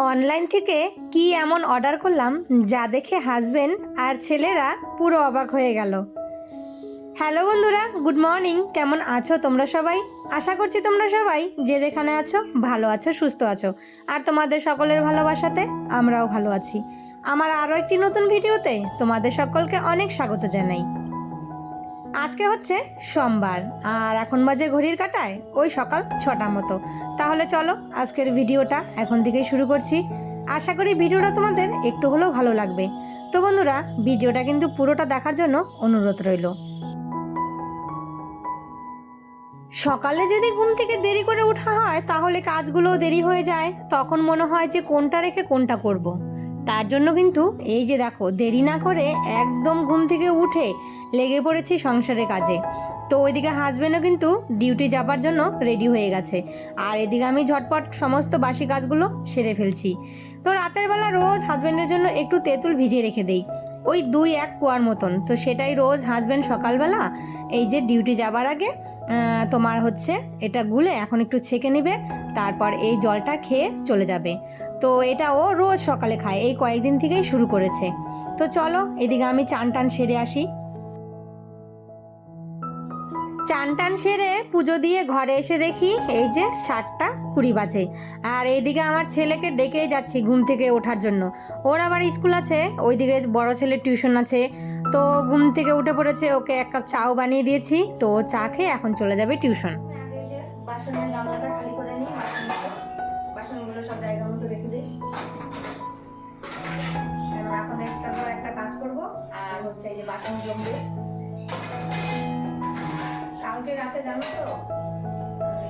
Online থেকে কি এমন অর্ডার করলাম যা দেখে হাজবেন্ড আর ছেলেরা পুরো অবাক হয়ে গেল। হ্যালো বন্ধুরা, গুড মর্নিং। কেমন আছো তোমরা সবাই? আশা করছি তোমরা সবাই যে যেখানে আছো ভালো আছো, সুস্থ আছো। আর তোমাদের সকলের ভালোবাসাতে আমরাও ভালো আছি। আমার আরও একটি নতুন ভিডিওতে তোমাদের সকলকে অনেক স্বাগত জানাই। আজকে হচ্ছে সোমবার আর এখন বাজে ঘড়ির কাঁটায় ওই সকাল 6টা মতো। তাহলে চলো আজকের ভিডিওটা এখন থেকেই শুরু করছি। আশা করি ভিডিওটা তোমাদের একটু হলেও ভালো লাগবে। তো বন্ধুরা, ভিডিওটা কিন্তু পুরোটা দেখার জন্য অনুরোধ রইল। সকালে যদি ঘুম থেকে দেরি করে ওঠা হয় তাহলে কাজগুলো দেরি হয়ে যায়, তখন মনে হয় যে কোনটা রেখে কোনটা করব। তার জন্য কিন্তু এই যে দেখো, দেরি না করে একদম ঘুম থেকে উঠে লেগে পড়েছি সংসারের কাজে। তো ওইদিকে হাজবেন্ডও কিন্তু ডিউটি যাবার জন্য রেডি হয়ে গেছে, আর এদিকে আমি ঝটপট সমস্ত বাসি কাজগুলো সেরে ফেলছি। তো রাতের বেলা রোজ হাজবেন্ডের জন্য একটু তেঁতুল ভিজিয়ে রেখে দেই, ওই 2-1 কোয়ার মতন। তো সেটাই রোজ হাজবেন্ড সকালবেলা এই যে ডিউটি যাবার আগে তোমার হচ্ছে এটা গুলে এখন একটু ছেঁকে নেবে, তারপর এই জলটা খেয়ে চলে যাবে। তো এটা ও রোজ সকালে খায়, এই কয়েকদিন থেকেই শুরু করেছে। তো চলো এদিকে আমি চান টান সেরে আসি। চান টান সেরে পুজো দিয়ে ঘরে এসে দেখি এই যে 7টা 20 বাজে, আর এইদিকে আমার ছেলেকে ডেকে যাচ্ছি ঘুম থেকে ওঠার জন্য। ওর আবার স্কুল আছে, ওইদিকে বড় ছেলের টিউশন আছে। তো ঘুম থেকে উঠে পড়েছে, ওকে 1 কাপ চাও বানিয়ে দিয়েছি। তো চা খেয়ে এখন চলে যাবে টিউশন। বাসনের গামলাটা খালি করে নিই, বাসনগুলো সব জায়গা মতো রেখে দিই। এখন একটার পর একটা কাজ করব, আর হচ্ছে এই যে বাসন জমবে। কালকে রাতে জানো তো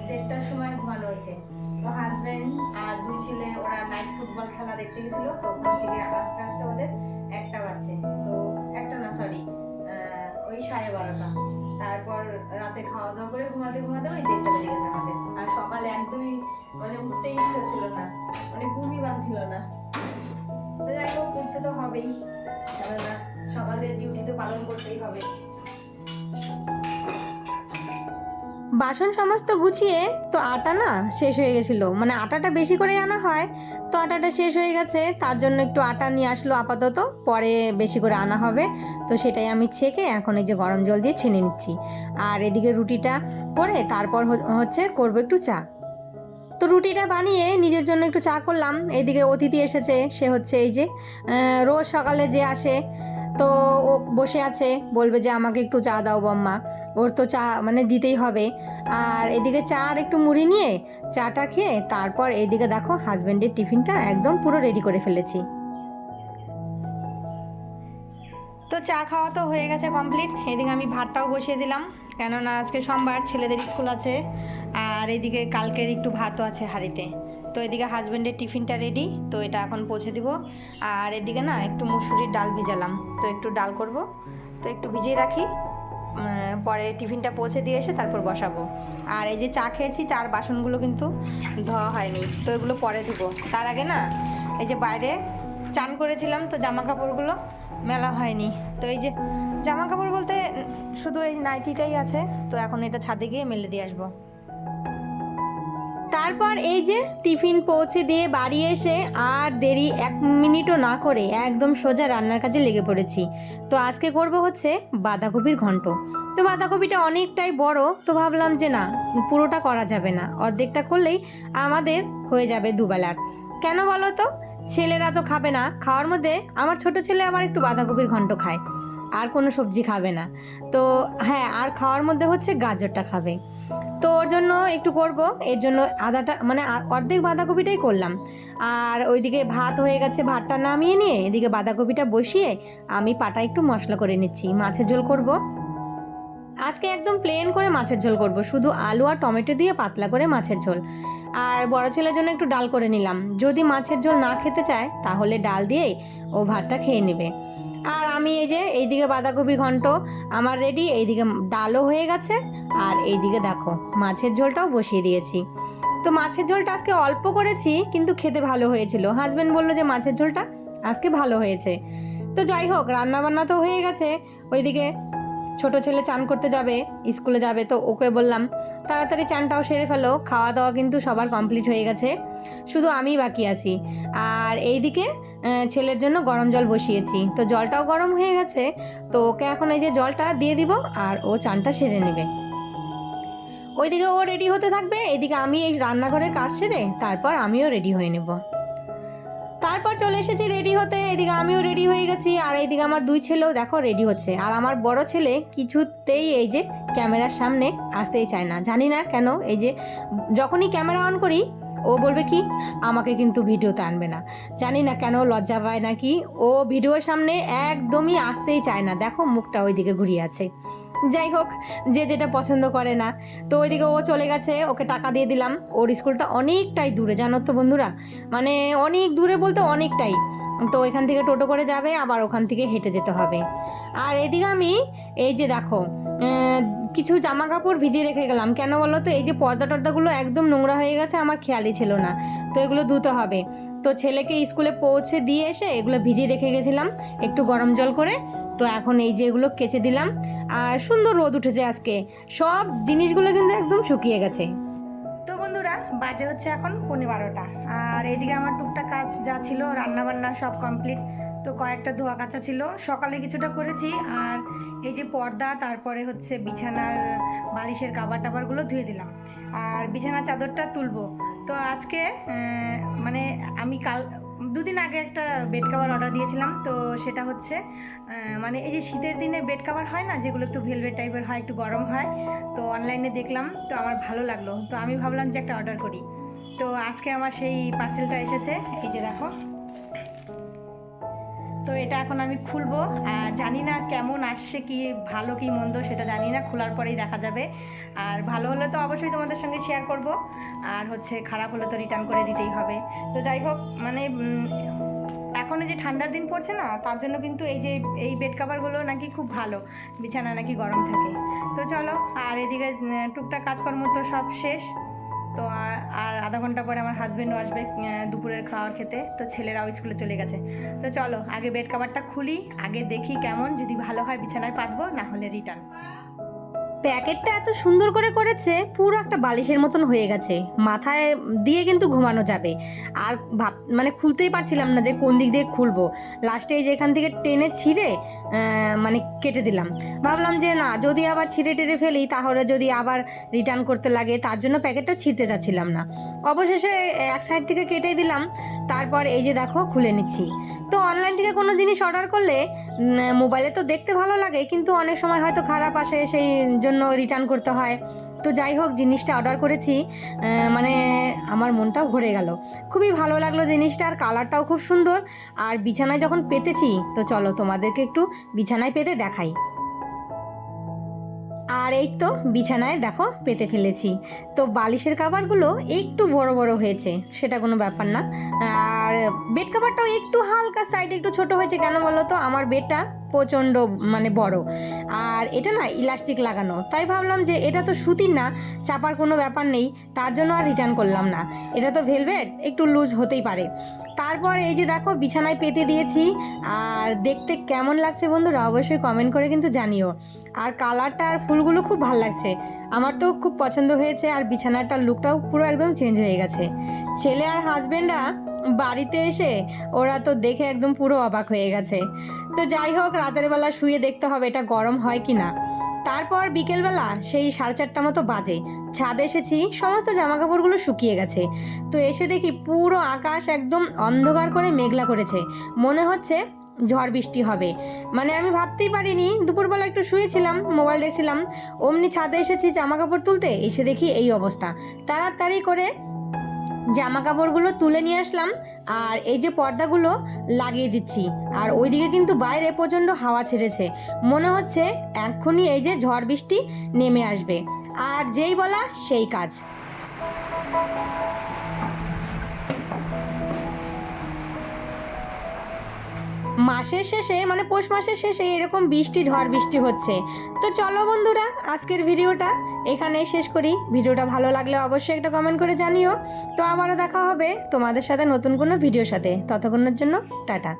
1:30টার সময় ঘুমানো হয়েছে। তো হাজবেন্ড আর 2 ছেলে ওরা নাইট ফুটবল খেলা দেখতে গেছিল। তো ওখান থেকে আস্তে আস্তে ওদের 1টা বাজছে। তো একটা না, সরি, ওই 12:30টা। তারপর রাতে খাওয়া দাওয়া করে ঘুমাতে ঘুমাতে ওই 1:30টা বেজে গেছে আমাদের। আর সকালে একদমই উঠতেই ইচ্ছে ছিল না, ঘুমই বাঁধছিল না। তো যাই হোক, উঠতে তো হবেই, কেননা সকালের ডিউটি তো পালন করতেই হবে। বাসন সমস্ত গুছিয়ে তো আটা না শেষ হয়ে গেছিলো, আটাটা বেশি করে আনা হয়, তো আটাটা শেষ হয়ে গেছে। তার জন্য একটু আটা নিয়ে আসলো আপাতত, পরে বেশি করে আনা হবে। তো সেটাই আমি ছেঁকে এখন এই যে গরম জল দিয়ে ছেনে নিচ্ছি। আর এদিকে রুটিটা করে তারপর হচ্ছে করবো একটু চা। তো রুটিটা বানিয়ে নিজের জন্য একটু চা করলাম। এইদিকে অতিথি এসেছে, সে হচ্ছে এই যে রোজ সকালে যে আসে, তো ও বসে আছে, বলবে যে আমাকে একটু চা দাও বম্মা। ওর তো চা দিতেই হবে। আর এদিকে চা আর একটু মুড়ি নিয়ে চাটা খেয়ে তারপর এইদিকে দেখো হাজবেন্ডের টিফিনটা একদম পুরো রেডি করে ফেলেছি। তো চা খাওয়া তো হয়ে গেছে কমপ্লিট। এদিকে আমি ভাতটাও বসিয়ে দিলাম, কেননা আজকে সোমবার, ছেলেদের স্কুল আছে। আর এদিকে কালকের একটু ভাতও আছে হাঁড়িতে। তো এদিকে হাজবেন্ডের টিফিনটা রেডি, তো এটা এখন পৌঁছে দিব। আর এদিকে না একটু মুসুরির ডাল ভিজালাম, তো একটু ডাল করব, তো একটু ভিজিয়ে রাখি, পরে টিফিনটা পৌঁছে দিয়ে এসে তারপর বসাবো। আর এই যে চা খেয়েছি, চার বাসনগুলো কিন্তু ধোয়া হয়নি, তো এগুলো পরে ধুবো। তার আগে না এই যে বাইরে চান করেছিলাম, তো জামা কাপড়গুলো মেলা হয়নি। তো এই যে জামা কাপড় বলতে শুধু এই নাইটিটাই আছে, তো এখন এটা ছাদে গিয়ে মেলে দিয়ে আসবো। তারপর এই যে টিফিন পৌঁছে দিয়ে বাড়ি এসে আর দেরি 1 মিনিটও না করে একদম সোজা রান্নার কাজে লেগে পড়েছি। তো আজকে করব হচ্ছে বাঁধাকপির ঘন্ট। তো বাঁধাকপিটা অনেকটাই বড়, তো ভাবলাম যে না, পুরোটা করা যাবে না, অর্ধেকটা করলেই আমাদের হয়ে যাবে দুবেলার। কেন বলো তো? ছেলেরা তো খাবে না, খাওয়ার মধ্যে আমার ছোট ছেলে আবার একটু বাঁধাকপির ঘন্ট খায়, আর কোনো সবজি খাবে না। তো হ্যাঁ, আর খাওয়ার মধ্যে হচ্ছে গাজরটা খাবে। তো ওর জন্য একটু করব, এর জন্য আদাটা অর্ধেক বাঁধাকপিটাই করলাম। আর ওইদিকে ভাত হয়ে গেছে, ভাতটা নামিয়ে নিয়ে এদিকে বাঁধাকপিটা বসিয়ে আমি পাটা একটু মশলা করে নিচ্ছি। মাছের ঝোল করব আজকে, একদম প্লেন করে মাছের ঝোল করব, শুধু আলু আর টমেটো দিয়ে পাতলা করে মাছের ঝোল। আর বড় ছেলের জন্য একটু ডাল করে নিলাম, যদি মাছের ঝোল না খেতে চায় তাহলে ডাল দিয়েই ও ভাতটা খেয়ে নেবে। আর আমি এই যে এইদিকে বাঁধাকপি ঘন্ট আমার রেডি, এইদিকে ডালও হয়ে গেছে, আর এইদিকে দেখো মাছের ঝোলটাও বসিয়ে দিয়েছি। তো মাছের ঝোলটা আজকে অল্প করেছি, কিন্তু খেতে ভালো হয়েছিল। হাজবেন্ড বললো যে মাছের ঝোলটা আজকে ভালো হয়েছে। তো যাই হোক, রান্না বান্না তো হয়ে গেছে। ওইদিকে ছোট ছেলে চান করতে যাবে, স্কুলে যাবে, তো ওকে বললাম তাড়াতাড়ি চানটাও সেরে ফেলো। খাওয়া দাওয়া কিন্তু সবার কমপ্লিট হয়ে গেছে, শুধু আমিই বাকি আছি। আর এইদিকে ছেলের জন্য গরম জল বসিয়েছি, তো জলটাও গরম হয়ে গেছে। তো ওকে এখন এই যে জলটা দিয়ে দিব আর ও চানটা সেরে নেবে। ওইদিকে ও রেডি হতে থাকবে, এদিকে আমি এই রান্নাঘরের কাজ সেরে তারপর আমিও রেডি হয়ে নেব। তারপর চলে এসেছি রেডি হতে, এদিকে আমিও রেডি হয়ে গেছি। আর এইদিকে আমার দুই ছেলেও দেখো রেডি হচ্ছে। আর আমার বড় ছেলে কিছুতেই এই যে ক্যামেরার সামনে আসতেই চায় না, জানি না কেন। এই যে যখনই ক্যামেরা অন করি ও বলবে কি আমাকে কিন্তু ভিডিওতে আনবে না, জানি না কেন, লজ্জা পায় নাকি। ও ভিডিওর সামনে একদমই আসতেই চায় না, দেখো মুখটা ওইদিকে ঘুরিয়ে আছে। যাই হোক, যে যেটা পছন্দ করে না। তো ওইদিকে ও চলে গেছে, ওকে টাকা দিয়ে দিলাম। ওর স্কুলটা অনেকটাই দূরে জানো তো বন্ধুরা, মানে অনেক দূরে বলতে অনেকটাই। তো এখান থেকে টোটো করে যাবে, আবার ওখান থেকে হেঁটে যেতে হবে। আর এদিকে আমি এই যে দেখো কিছু জামা কাপড় ভিজিয়ে রেখে গেলাম। কেন বলো তো, এই যে পর্দা টর্দাগুলো একদম নোংরা হয়ে গেছে, আমার খেয়ালই ছিল না। তো এগুলো ধুতে হবে। তো ছেলেকে স্কুলে পৌঁছে দিয়ে এসে এগুলো ভিজিয়ে রেখে গেছিলাম একটু গরম জল করে। তো এখন এই যে এগুলো কেচে দিলাম। আর সুন্দর রোদ উঠেছে আজকে, সব জিনিসগুলো কিন্তু একদম শুকিয়ে গেছে। তো বন্ধুরা, বাজে হচ্ছে এখন 11:15। আর এইদিকে আমার টুকটাক কাজ যা ছিল রান্নাবান্না সব কমপ্লিট। তো কয়েকটা ধোয়া কাচা ছিল, সকালে কিছুটা করেছি। আর এই যে পর্দা, তারপরে হচ্ছে বিছানার বালিশের কাবার টাবারগুলো ধুয়ে দিলাম। আর বিছানার চাদরটা তুলবো। তো আজকে মানে আমি কাল দুদিন আগে একটা বেড কাভার অর্ডার দিয়েছিলাম। তো সেটা হচ্ছে মানে এই যে শীতের দিনে বেড কাভার হয় না, যেগুলো একটু ভেলভেট টাইপের হয়, একটু গরম হয়। তো অনলাইনে দেখলাম, তো আমার ভালো লাগলো, তো আমি ভাবলাম যে একটা অর্ডার করি। তো আজকে আমার সেই পার্সেলটা এসেছে, এই যে দেখো। তো এটা এখন আমি খুলবো। আর জানি না কেমন আসছে, কি ভালো কি মন্দ সেটা জানি না, খোলার পরেই দেখা যাবে। আর ভালো হলে তো অবশ্যই তোমাদের সঙ্গে শেয়ার করব, আর হচ্ছে খারাপ হলে তো রিটার্ন করে দিতেই হবে। তো যাই হোক, মানে এখন এই যে ঠান্ডার দিন পড়ছে না, তার জন্য কিন্তু এই যে এই বেড কাভারগুলো নাকি খুব ভালো, বিছানা নাকি গরম থাকে। তো চলো, আর এদিকে টুকটাক কাজকর্ম তো সব শেষ। তো আর আধা ঘন্টা পরে আমার হাজব্যান্ডও আসবে দুপুরের খাওয়ার খেতে। তো ছেলেরাও স্কুলে চলে গেছে। তো চলো আগে বেড কাভারটা খুলি, আগে দেখি কেমন, যদি ভালো হয় বিছানায় পাতবো, না হলে রিটার্ন। প্যাকেটটা এত সুন্দর করে করেছে, পুরো একটা বালিশের মতন হয়ে গেছে, মাথায় দিয়ে কিন্তু ঘুমানো যাবে। আর মানে খুলতেই পারছিলাম না যে কোন দিক দিয়ে খুলবো। লাস্টে এই যে এখান থেকে টেনে ছিঁড়ে মানে কেটে দিলাম। ভাবলাম যে না, যদি আবার ছিঁড়ে টেরে ফেলি তাহলে যদি আবার রিটার্ন করতে লাগে, তার জন্য প্যাকেটটা ছিঁড়তে যাচ্ছিলাম না। অবশেষে এক সাইড থেকে কেটে দিলাম। তারপর এই যে দেখো খুলে নিচ্ছি। তো অনলাইন থেকে কোনো জিনিস অর্ডার করলে মোবাইলে তো দেখতে ভালো লাগে, কিন্তু অনেক সময় হয়তো খারাপ আসে, সেই জন্য রিটার্ন করতে হয়। তো যাই হোক, জিনিসটা অর্ডার করেছি, মানে আমার মনটাও ভরে গেল, খুবই ভালো লাগলো জিনিসটা। আর কালারটাও খুব সুন্দর। আর বিছানায় যখন পেতেছি, তো চলো তোমাদেরকে একটু বিছানায় পেতে দেখাই। আর এই তো বিছানায় দেখো পেতে ফেলেছি। তো বালিশের কাভারগুলো একটু বড় বড় হয়েছে, সেটা কোনো ব্যাপার না। আর বেড কাভারটাও একটু হালকা সাইডে একটু ছোট হয়েছে। কেন বলো তো, আমার বেডটা প্রচণ্ড মানে বড়, আর এটা না ইলাস্টিক লাগানো, তাই ভাবলাম যে এটা তো সুতির না, চাপার কোনো ব্যাপার নেই, তার জন্য আর রিটার্ন করলাম না। এটা তো ভেলভেট, একটু লুজ হতেই পারে। তারপর এই যে দেখো বিছানায় পেতে দিয়েছি। আর দেখতে কেমন লাগছে বন্ধুরা অবশ্যই কমেন্ট করে কিন্তু জানিও। আর কালারটা আর ফুলগুলো খুব ভালো লাগছে, আমার তো খুব পছন্দ হয়েছে। আর বিছানাটার লুকটাও পুরো একদম চেঞ্জ হয়ে গেছে। ছেলে আর হাজবেন্ডরা বাড়িতে এসে ওরা তো দেখে একদম পুরো অবাক হয়ে গেছে। তো যাই হোক, রাতের বেলা শুয়ে দেখতে হবে এটা গরম হয় কি না। তারপর বিকেলবেলা সেই 4:30 মতো বাজে, ছাদে এসেছি, সমস্ত জামা কাপড়গুলো শুকিয়ে গেছে। তো এসে দেখি পুরো আকাশ একদম অন্ধকার করে মেঘলা করেছে, মনে হচ্ছে ঝড় বৃষ্টি হবে। মানে আমি ভাবতেই পারিনি, দুপুরবেলা একটু শুয়েছিলাম, মোবাইল দেখছিলাম, অমনি ছাদে এসেছি জামা কাপড় তুলতে, এসে দেখি এই অবস্থা। তাড়াতাড়ি করে জামা কাপড়গুলো তুলে নিয়ে আসলাম। আর এই যে পর্দাগুলো লাগিয়ে দিচ্ছি। আর ওইদিকে কিন্তু বাইরে প্রচণ্ড হাওয়া ছেড়েছে, মনে হচ্ছে এক্ষুনি এই যে ঝড় বৃষ্টি নেমে আসবে। আর যেই বলা সেই কাজ। মাসের শেষে মানে পৌষ মাসের শেষে এরকম বৃষ্টি, ঝড় বৃষ্টি হচ্ছে। তো চলো বন্ধুরা, আজকের ভিডিওটা এখানেই শেষ করি। ভিডিওটা ভালো লাগলে অবশ্যই একটা কমেন্ট করে জানিও। তো আবারও দেখা হবে তোমাদের সাথে নতুন কোনো ভিডিওর সাথে, ততক্ষণের জন্য টাটা।